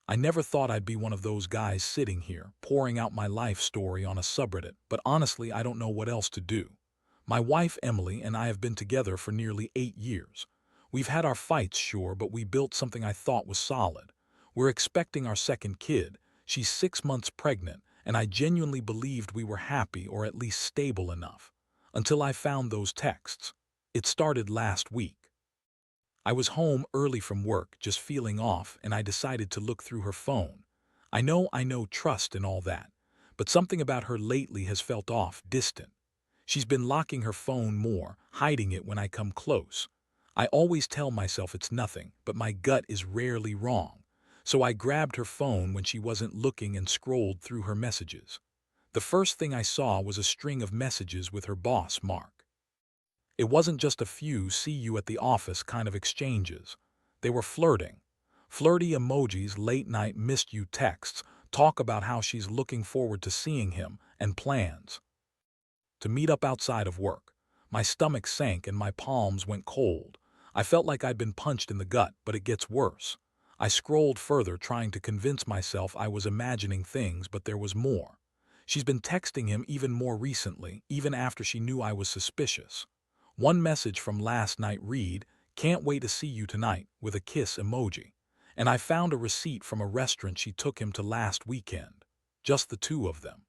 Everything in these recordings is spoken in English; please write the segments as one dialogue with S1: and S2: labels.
S1: I never thought I'd be one of those guys sitting here, pouring out my life story on a subreddit, but honestly, I don't know what else to do. My wife Emily and I have been together for nearly 8 years. We've had our fights, sure, but we built something I thought was solid. We're expecting our second kid. She's 6 months pregnant, and I genuinely believed we were happy or at least stable enough. Until I found those texts. It started last week. I was home early from work, just feeling off, and I decided to look through her phone. I know trust and all that, but something about her lately has felt off, distant. She's been locking her phone more, hiding it when I come close. I always tell myself it's nothing, but my gut is rarely wrong. So I grabbed her phone when she wasn't looking and scrolled through her messages. The first thing I saw was a string of messages with her boss, Mark. It wasn't just a few "see you at the office" kind of exchanges. They were flirting. Flirty emojis, late-night missed you texts, talk about how she's looking forward to seeing him, and plans to meet up outside of work. My stomach sank and my palms went cold. I felt like I'd been punched in the gut, but it gets worse. I scrolled further, trying to convince myself I was imagining things, but there was more. She's been texting him even more recently, even after she knew I was suspicious. One message from last night read, "Can't wait to see you tonight," with a kiss emoji. And I found a receipt from a restaurant she took him to last weekend. Just the two of them.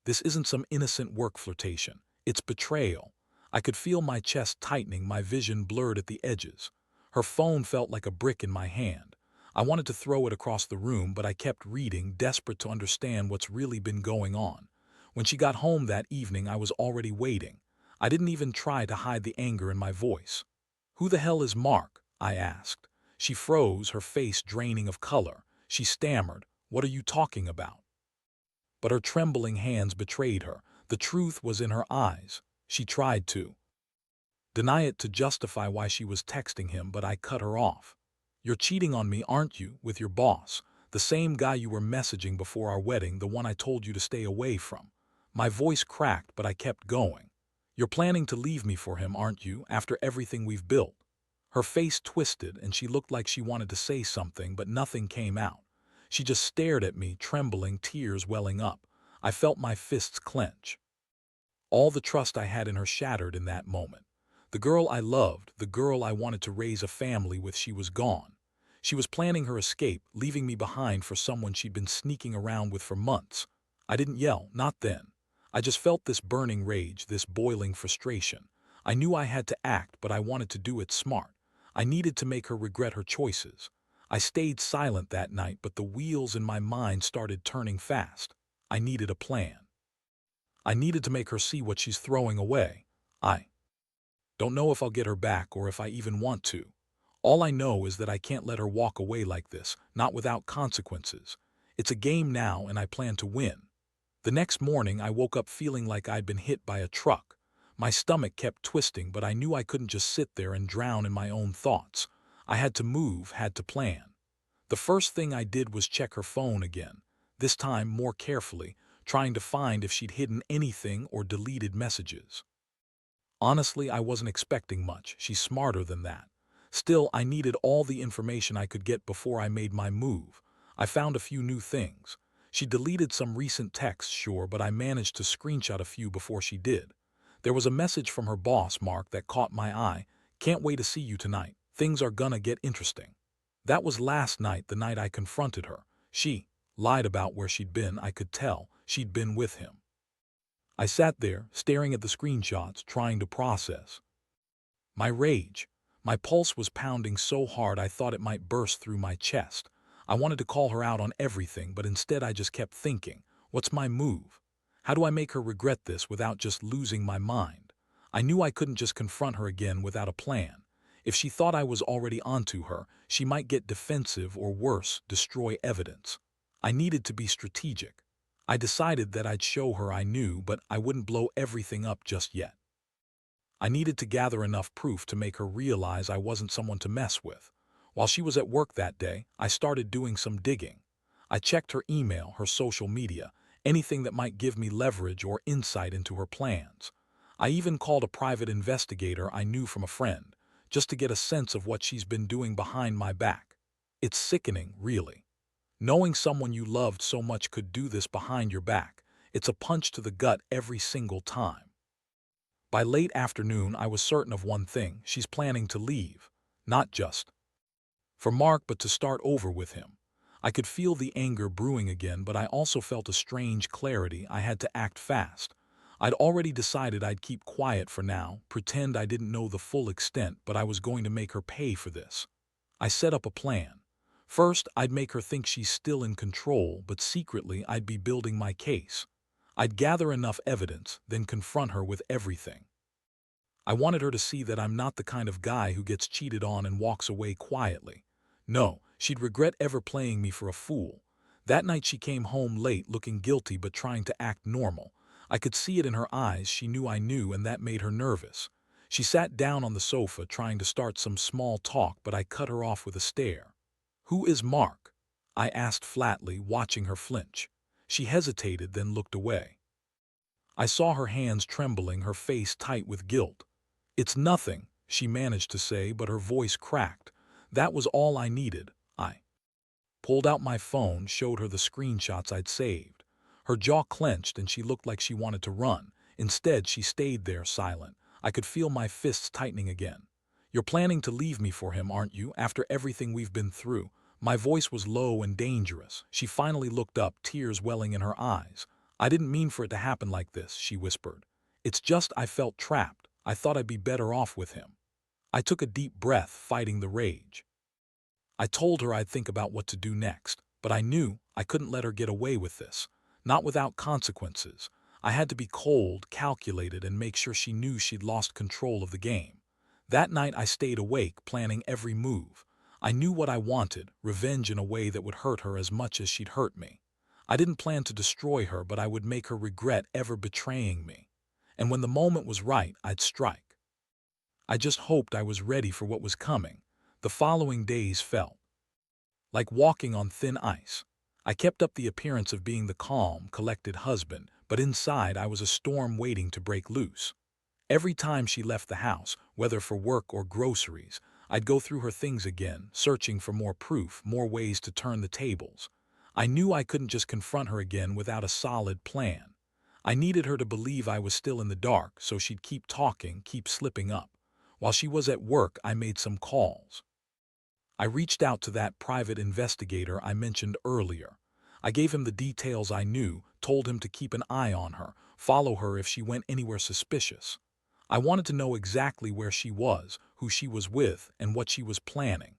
S1: This isn't some innocent work flirtation. It's betrayal. I could feel my chest tightening, my vision blurred at the edges. Her phone felt like a brick in my hand. I wanted to throw it across the room, but I kept reading, desperate to understand what's really been going on. When she got home that evening, I was already waiting. I didn't even try to hide the anger in my voice. "Who the hell is Mark?" I asked. She froze, her face draining of color. She stammered, "What are you talking about?" But her trembling hands betrayed her. The truth was in her eyes. She tried to deny it, to justify why she was texting him, but I cut her off. "You're cheating on me, aren't you, with your boss? The same guy you were messaging before our wedding, the one I told you to stay away from." My voice cracked, but I kept going. "You're planning to leave me for him, aren't you, after everything we've built?" Her face twisted, and she looked like she wanted to say something, but nothing came out. She just stared at me, trembling, tears welling up. I felt my fists clench. All the trust I had in her shattered in that moment. The girl I loved, the girl I wanted to raise a family with, she was gone. She was planning her escape, leaving me behind for someone she'd been sneaking around with for months. I didn't yell, not then. I just felt this burning rage, this boiling frustration. I knew I had to act, but I wanted to do it smart. I needed to make her regret her choices. I stayed silent that night, but the wheels in my mind started turning fast. I needed a plan. I needed to make her see what she's throwing away. I don't know if I'll get her back or if I even want to. All I know is that I can't let her walk away like this, not without consequences. It's a game now, and I plan to win. The next morning, I woke up feeling like I'd been hit by a truck. My stomach kept twisting, but I knew I couldn't just sit there and drown in my own thoughts. I had to move, had to plan. The first thing I did was check her phone again, this time more carefully, trying to find if she'd hidden anything or deleted messages. Honestly, I wasn't expecting much. She's smarter than that. Still, I needed all the information I could get before I made my move. I found a few new things. She deleted some recent texts, sure, but I managed to screenshot a few before she did. There was a message from her boss, Mark, that caught my eye. "Can't wait to see you tonight. Things are gonna get interesting." That was last night, the night I confronted her. She lied about where she'd been. I could tell she'd been with him. I sat there, staring at the screenshots, trying to process my rage. My pulse was pounding so hard I thought it might burst through my chest. I wanted to call her out on everything, but instead I just kept thinking, what's my move? How do I make her regret this without just losing my mind? I knew I couldn't just confront her again without a plan. If she thought I was already onto her, she might get defensive or worse, destroy evidence. I needed to be strategic. I decided that I'd show her I knew, but I wouldn't blow everything up just yet. I needed to gather enough proof to make her realize I wasn't someone to mess with. While she was at work that day, I started doing some digging. I checked her email, her social media, anything that might give me leverage or insight into her plans. I even called a private investigator I knew from a friend, just to get a sense of what she's been doing behind my back. It's sickening, really. Knowing someone you loved so much could do this behind your back, it's a punch to the gut every single time. By late afternoon, I was certain of one thing: she's planning to leave. Not just for Mark, but to start over with him. I could feel the anger brewing again, but I also felt a strange clarity. I had to act fast. I'd already decided I'd keep quiet for now, pretend I didn't know the full extent, but I was going to make her pay for this. I set up a plan. First, I'd make her think she's still in control, but secretly I'd be building my case. I'd gather enough evidence, then confront her with everything. I wanted her to see that I'm not the kind of guy who gets cheated on and walks away quietly. No, she'd regret ever playing me for a fool. That night she came home late, looking guilty but trying to act normal. I could see it in her eyes. She knew I knew, and that made her nervous. She sat down on the sofa trying to start some small talk, but I cut her off with a stare. "Who is Mark?" I asked flatly, watching her flinch. She hesitated, then looked away. I saw her hands trembling, her face tight with guilt. "It's nothing," she managed to say, but her voice cracked. That was all I needed. I pulled out my phone, showed her the screenshots I'd saved. Her jaw clenched and she looked like she wanted to run. Instead, she stayed there, silent. I could feel my fists tightening again. "You're planning to leave me for him, aren't you, after everything we've been through?" My voice was low and dangerous. She finally looked up, tears welling in her eyes. "I didn't mean for it to happen like this," she whispered. "It's just I felt trapped. I thought I'd be better off with him." I took a deep breath, fighting the rage. I told her I'd think about what to do next, but I knew I couldn't let her get away with this. Not without consequences. I had to be cold, calculated, and make sure she knew she'd lost control of the game. That night I stayed awake, planning every move. I knew what I wanted: revenge in a way that would hurt her as much as she'd hurt me. I didn't plan to destroy her, but I would make her regret ever betraying me. And when the moment was right, I'd strike. I just hoped I was ready for what was coming. The following days felt like walking on thin ice. I kept up the appearance of being the calm, collected husband, but inside I was a storm waiting to break loose. Every time she left the house, whether for work or groceries, I'd go through her things again, searching for more proof, more ways to turn the tables. I knew I couldn't just confront her again without a solid plan. I needed her to believe I was still in the dark, so she'd keep talking, keep slipping up. While she was at work, I made some calls. I reached out to that private investigator I mentioned earlier. I gave him the details I knew, told him to keep an eye on her, follow her if she went anywhere suspicious. I wanted to know exactly where she was, who she was with, and what she was planning.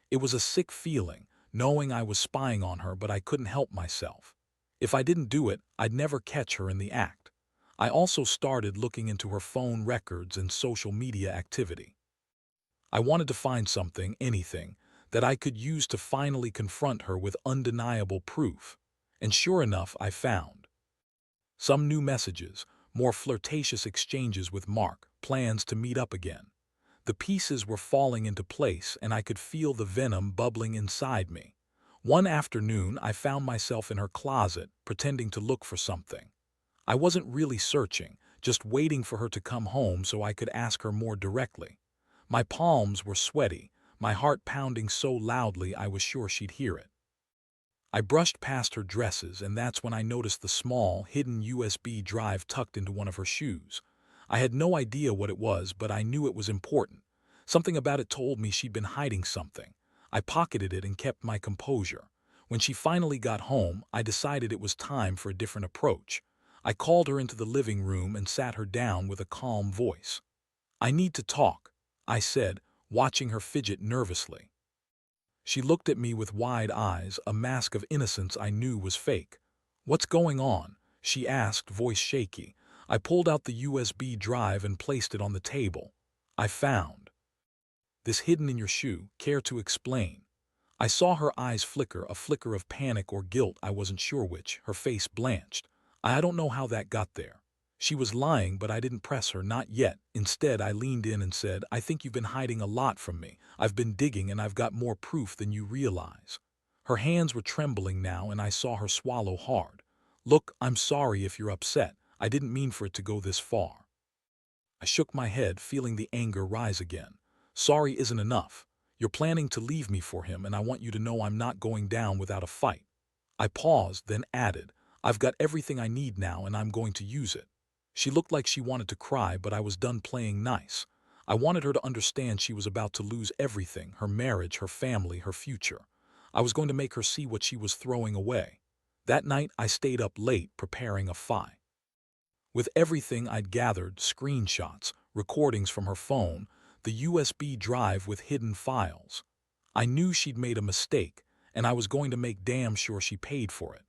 S1: It was a sick feeling, knowing I was spying on her, but I couldn't help myself. If I didn't do it, I'd never catch her in the act. I also started looking into her phone records and social media activity. I wanted to find something, anything, that I could use to finally confront her with undeniable proof. And sure enough, I found some new messages, more flirtatious exchanges with Mark, plans to meet up again. The pieces were falling into place, and I could feel the venom bubbling inside me. One afternoon, I found myself in her closet, pretending to look for something. I wasn't really searching, just waiting for her to come home so I could ask her more directly. My palms were sweaty, my heart pounding so loudly I was sure she'd hear it. I brushed past her dresses, and that's when I noticed the small, hidden USB drive tucked into one of her shoes. I had no idea what it was, but I knew it was important. Something about it told me she'd been hiding something. I pocketed it and kept my composure. When she finally got home, I decided it was time for a different approach. I called her into the living room and sat her down with a calm voice. "I need to talk," I said, watching her fidget nervously. She looked at me with wide eyes, a mask of innocence I knew was fake. "What's going on?" she asked, voice shaky. I pulled out the USB drive and placed it on the table. "I found this hidden in your shoe. Care to explain?" I saw her eyes flicker, a flicker of panic or guilt, I wasn't sure which. Her face blanched. "I don't know how that got there." She was lying, but I didn't press her, not yet. Instead, I leaned in and said, "I think you've been hiding a lot from me. I've been digging, and I've got more proof than you realize." Her hands were trembling now, and I saw her swallow hard. "Look, I'm sorry if you're upset. I didn't mean for it to go this far." I shook my head, feeling the anger rise again. "Sorry isn't enough. You're planning to leave me for him, and I want you to know I'm not going down without a fight." I paused, then added, "I've got everything I need now and I'm going to use it." She looked like she wanted to cry, but I was done playing nice. I wanted her to understand she was about to lose everything: her marriage, her family, her future. I was going to make her see what she was throwing away. That night, I stayed up late preparing a fight. With everything I'd gathered, screenshots, recordings from her phone, the USB drive with hidden files. I knew she'd made a mistake, and I was going to make damn sure she paid for it.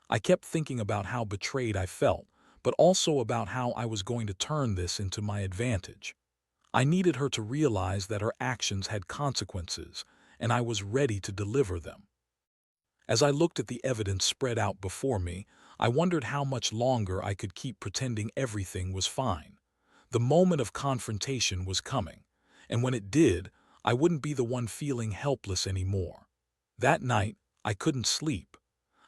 S1: I kept thinking about how betrayed I felt, but also about how I was going to turn this into my advantage. I needed her to realize that her actions had consequences, and I was ready to deliver them. As I looked at the evidence spread out before me, I wondered how much longer I could keep pretending everything was fine. The moment of confrontation was coming, and when it did, I wouldn't be the one feeling helpless anymore. That night, I couldn't sleep.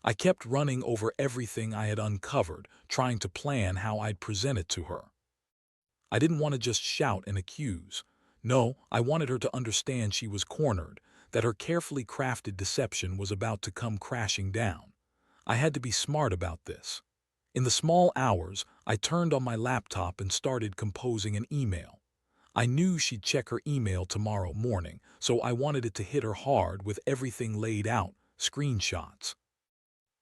S1: I kept running over everything I had uncovered, trying to plan how I'd present it to her. I didn't want to just shout and accuse. No, I wanted her to understand she was cornered, that her carefully crafted deception was about to come crashing down. I had to be smart about this. In the small hours, I turned on my laptop and started composing an email. I knew she'd check her email tomorrow morning, so I wanted it to hit her hard with everything laid out: screenshots,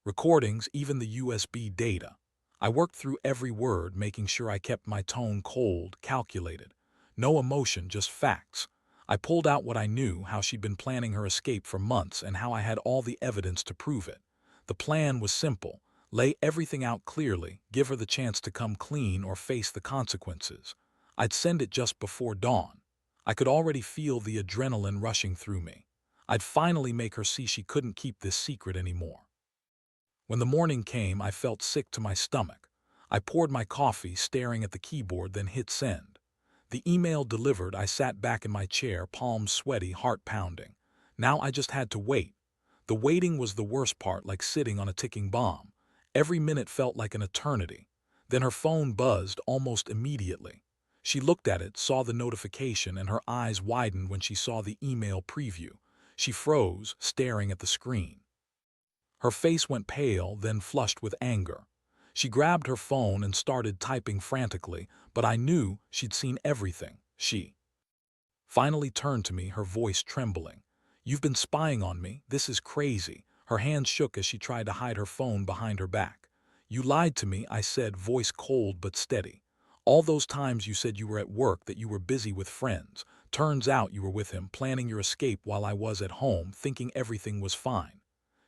S1: recordings, even the USB data. I worked through every word, making sure I kept my tone cold, calculated. No emotion, just facts. I pulled out what I knew: how she'd been planning her escape for months and how I had all the evidence to prove it. The plan was simple: lay everything out clearly, give her the chance to come clean or face the consequences. I'd send it just before dawn. I could already feel the adrenaline rushing through me. I'd finally make her see she couldn't keep this secret anymore. When the morning came, I felt sick to my stomach. I poured my coffee, staring at the keyboard, then hit send. The email delivered, I sat back in my chair, palms sweaty, heart pounding. Now I just had to wait. The waiting was the worst part, like sitting on a ticking bomb. Every minute felt like an eternity. Then her phone buzzed almost immediately. She looked at it, saw the notification, and her eyes widened when she saw the email preview. She froze, staring at the screen. Her face went pale, then flushed with anger. She grabbed her phone and started typing frantically, but I knew she'd seen everything. She finally turned to me, her voice trembling. "You've been spying on me. This is crazy." Her hands shook as she tried to hide her phone behind her back. "You lied to me," I said, voice cold but steady. "All those times you said you were at work, that you were busy with friends. Turns out you were with him, planning your escape while I was at home, thinking everything was fine."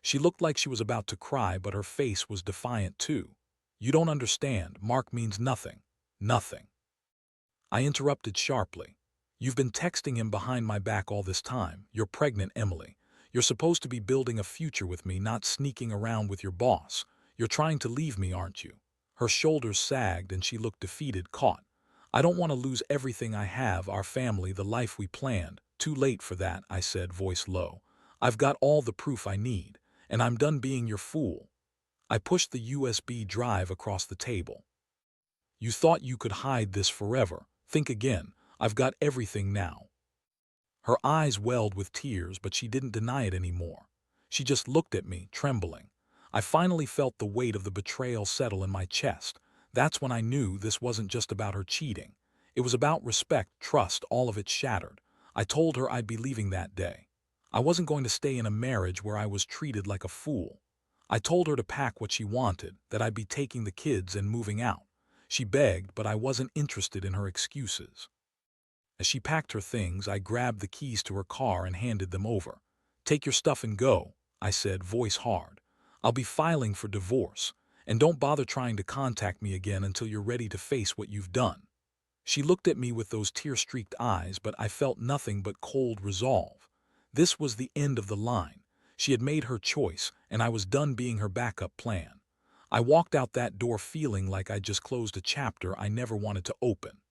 S1: She looked like she was about to cry, but her face was defiant too. "You don't understand. Mark means nothing. Nothing." I interrupted sharply. "You've been texting him behind my back all this time. You're pregnant, Emily. You're supposed to be building a future with me, not sneaking around with your boss. You're trying to leave me, aren't you?" Her shoulders sagged and she looked defeated, caught. "I don't want to lose everything I have, our family, the life we planned." "Too late for that," I said, voice low. "I've got all the proof I need, and I'm done being your fool." I pushed the USB drive across the table. "You thought you could hide this forever. Think again. I've got everything now." Her eyes welled with tears, but she didn't deny it anymore. She just looked at me, trembling. I finally felt the weight of the betrayal settle in my chest. That's when I knew this wasn't just about her cheating. It was about respect, trust, all of it shattered. I told her I'd be leaving that day. I wasn't going to stay in a marriage where I was treated like a fool. I told her to pack what she wanted, that I'd be taking the kids and moving out. She begged, but I wasn't interested in her excuses. As she packed her things, I grabbed the keys to her car and handed them over. "Take your stuff and go," I said, voice hard. "I'll be filing for divorce, and don't bother trying to contact me again until you're ready to face what you've done." She looked at me with those tear-streaked eyes, but I felt nothing but cold resolve. This was the end of the line. She had made her choice, and I was done being her backup plan. I walked out that door feeling like I'd just closed a chapter I never wanted to open.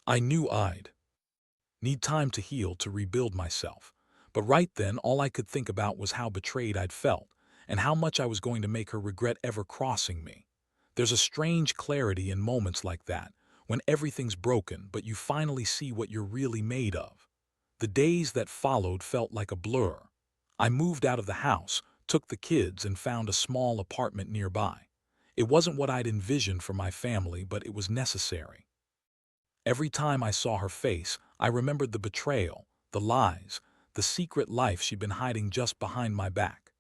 S1: I knew I'd need time to heal, to rebuild myself. But right then, all I could think about was how betrayed I'd felt, and how much I was going to make her regret ever crossing me. There's a strange clarity in moments like that, when everything's broken, but you finally see what you're really made of. The days that followed felt like a blur. I moved out of the house, took the kids, and found a small apartment nearby. It wasn't what I'd envisioned for my family, but it was necessary. Every time I saw her face, I remembered the betrayal, the lies, the secret life she'd been hiding just behind my back.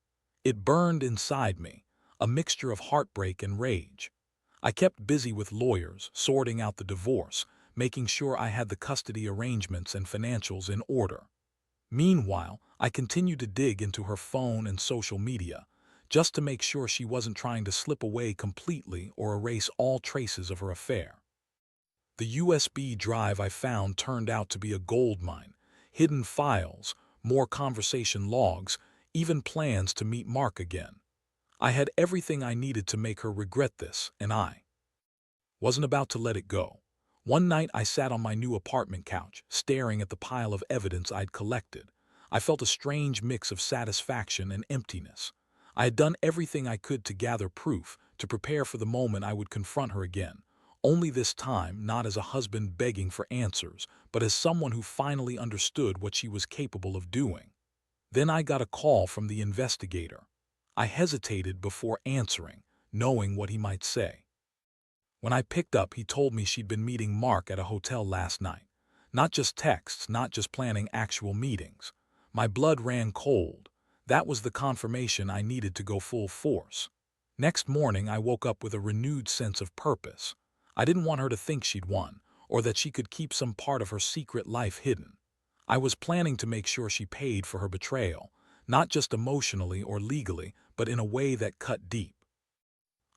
S1: It burned inside me, a mixture of heartbreak and rage. I kept busy with lawyers, sorting out the divorce, making sure I had the custody arrangements and financials in order. Meanwhile, I continued to dig into her phone and social media, just to make sure she wasn't trying to slip away completely or erase all traces of her affair. The USB drive I found turned out to be a goldmine: hidden files, more conversation logs, even plans to meet Mark again. I had everything I needed to make her regret this, and I wasn't about to let it go. One night I sat on my new apartment couch, staring at the pile of evidence I'd collected. I felt a strange mix of satisfaction and emptiness. I had done everything I could to gather proof, to prepare for the moment I would confront her again. Only this time, not as a husband begging for answers, but as someone who finally understood what she was capable of doing. Then I got a call from the investigator. I hesitated before answering, knowing what he might say. When I picked up, he told me she'd been meeting Mark at a hotel last night. Not just texts, not just planning actual meetings. My blood ran cold. That was the confirmation I needed to go full force. Next morning, I woke up with a renewed sense of purpose. I didn't want her to think she'd won, or that she could keep some part of her secret life hidden. I was planning to make sure she paid for her betrayal, not just emotionally or legally, but in a way that cut deep.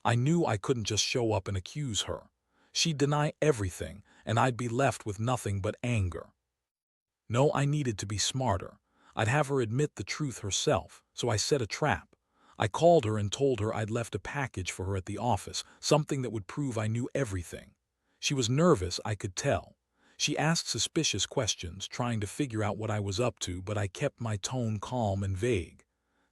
S1: I knew I couldn't just show up and accuse her. She'd deny everything, and I'd be left with nothing but anger. No, I needed to be smarter. I'd have her admit the truth herself, so I set a trap. I called her and told her I'd left a package for her at the office, something that would prove I knew everything. She was nervous, I could tell. She asked suspicious questions, trying to figure out what I was up to, but I kept my tone calm and vague.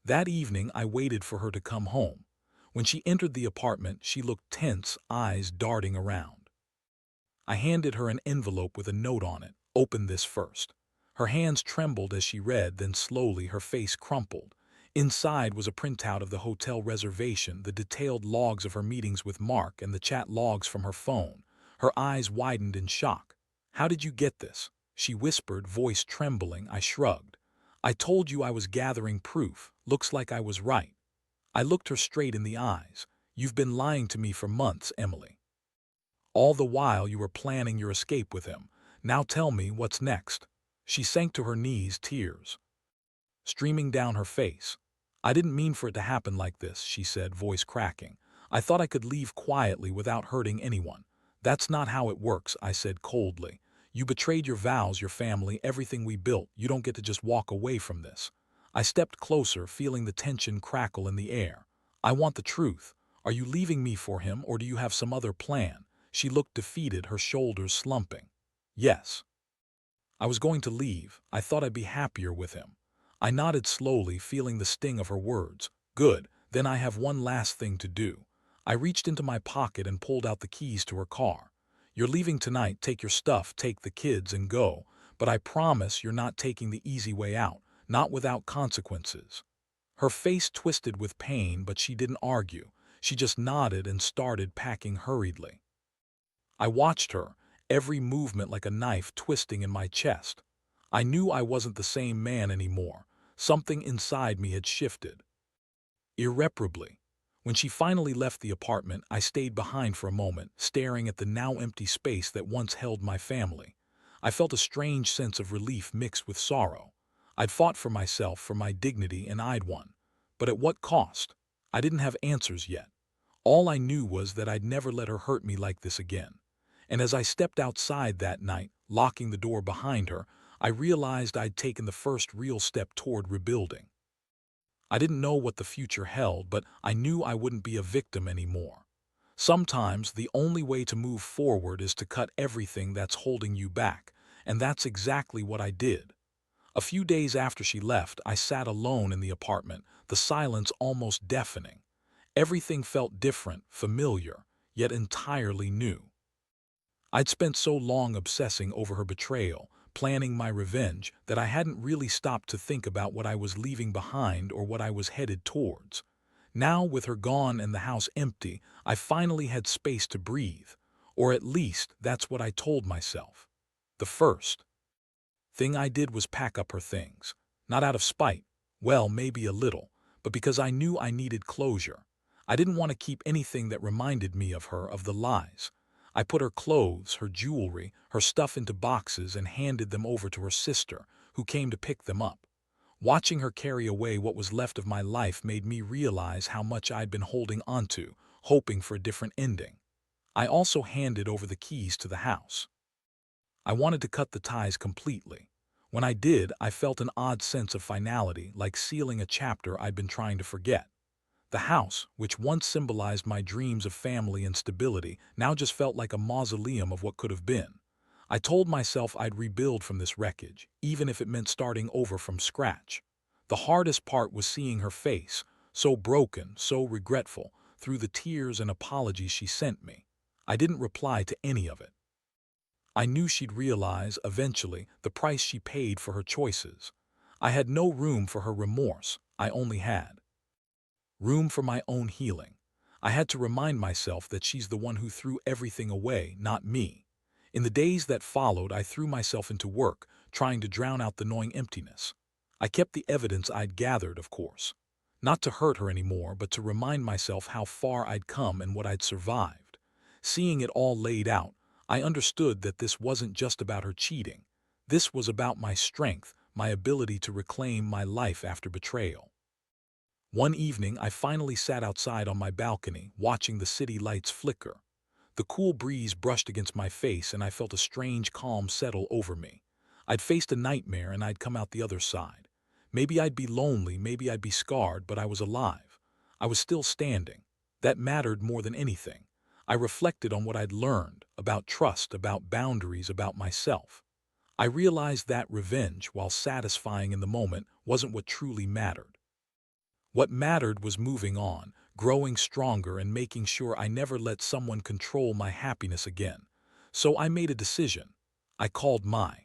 S1: That evening, I waited for her to come home. When she entered the apartment, she looked tense, eyes darting around. I handed her an envelope with a note on it. "Open this first." Her hands trembled as she read, then slowly her face crumpled. Inside was a printout of the hotel reservation, the detailed logs of her meetings with Mark, and the chat logs from her phone. Her eyes widened in shock. "How did you get this?" she whispered, voice trembling. I shrugged. "I told you I was gathering proof. Looks like I was right." I looked her straight in the eyes. "You've been lying to me for months, Emily. All the while you were planning your escape with him. Now tell me, what's next?" She sank to her knees, tears streaming down her face. "I didn't mean for it to happen like this," she said, voice cracking. "I thought I could leave quietly without hurting anyone." "That's not how it works," I said coldly. "You betrayed your vows, your family, everything we built. You don't get to just walk away from this." I stepped closer, feeling the tension crackle in the air. "I want the truth. Are you leaving me for him, or do you have some other plan?" She looked defeated, her shoulders slumping. "Yes. I was going to leave. I thought I'd be happier with him." I nodded slowly, feeling the sting of her words. "Good, then I have one last thing to do." I reached into my pocket and pulled out the keys to her car. "You're leaving tonight. Take your stuff, take the kids, and go. But I promise you're not taking the easy way out, not without consequences." Her face twisted with pain, but she didn't argue. She just nodded and started packing hurriedly. I watched her, every movement like a knife twisting in my chest. I knew I wasn't the same man anymore. Something inside me had shifted irreparably. When she finally left the apartment, I stayed behind for a moment, staring at the now empty space that once held my family. I felt a strange sense of relief mixed with sorrow. I'd fought for myself, for my dignity, and I'd won. But at what cost? I didn't have answers yet. All I knew was that I'd never let her hurt me like this again. And as I stepped outside that night, locking the door behind her, I realized I'd taken the first real step toward rebuilding. I didn't know what the future held, but I knew I wouldn't be a victim anymore. Sometimes the only way to move forward is to cut everything that's holding you back, and that's exactly what I did. A few days after she left, I sat alone in the apartment, the silence almost deafening. Everything felt different, familiar, yet entirely new. I'd spent so long obsessing over her betrayal, planning my revenge, that I hadn't really stopped to think about what I was leaving behind or what I was headed towards. Now, with her gone and the house empty, I finally had space to breathe. Or at least, that's what I told myself. The first thing I did was pack up her things. Not out of spite, well, maybe a little, but because I knew I needed closure. I didn't want to keep anything that reminded me of her, of the lies. I put her clothes, her jewelry, her stuff into boxes and handed them over to her sister, who came to pick them up. Watching her carry away what was left of my life made me realize how much I'd been holding onto, hoping for a different ending. I also handed over the keys to the house. I wanted to cut the ties completely. When I did, I felt an odd sense of finality, like sealing a chapter I'd been trying to forget. The house, which once symbolized my dreams of family and stability, now just felt like a mausoleum of what could have been. I told myself I'd rebuild from this wreckage, even if it meant starting over from scratch. The hardest part was seeing her face, so broken, so regretful, through the tears and apologies she sent me. I didn't reply to any of it. I knew she'd realize, eventually, the price she paid for her choices. I had no room for her remorse. I only had room for my own healing. I had to remind myself that she's the one who threw everything away, not me. In the days that followed, I threw myself into work, trying to drown out the gnawing emptiness. I kept the evidence I'd gathered, of course. Not to hurt her anymore, but to remind myself how far I'd come and what I'd survived. Seeing it all laid out, I understood that this wasn't just about her cheating. This was about my strength, my ability to reclaim my life after betrayal. One evening, I finally sat outside on my balcony, watching the city lights flicker. The cool breeze brushed against my face and I felt a strange calm settle over me. I'd faced a nightmare and I'd come out the other side. Maybe I'd be lonely, maybe I'd be scarred, but I was alive. I was still standing. That mattered more than anything. I reflected on what I'd learned, about trust, about boundaries, about myself. I realized that revenge, while satisfying in the moment, wasn't what truly mattered. What mattered was moving on, growing stronger and making sure I never let someone control my happiness again. So I made a decision. I called my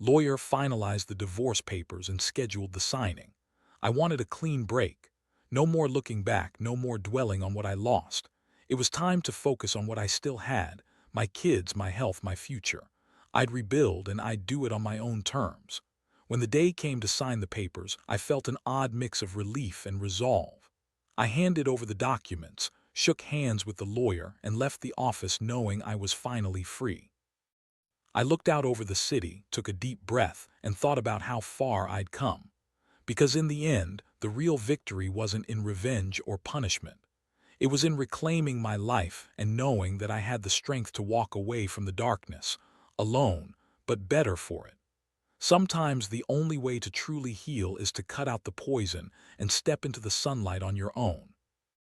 S1: lawyer, finalized the divorce papers, and scheduled the signing. I wanted a clean break. No more looking back, no more dwelling on what I lost. It was time to focus on what I still had, my kids, my health, my future. I'd rebuild and I'd do it on my own terms. When the day came to sign the papers, I felt an odd mix of relief and resolve. I handed over the documents, shook hands with the lawyer, and left the office knowing I was finally free. I looked out over the city, took a deep breath, and thought about how far I'd come. Because in the end, the real victory wasn't in revenge or punishment. It was in reclaiming my life and knowing that I had the strength to walk away from the darkness, alone, but better for it. Sometimes the only way to truly heal is to cut out the poison and step into the sunlight on your own.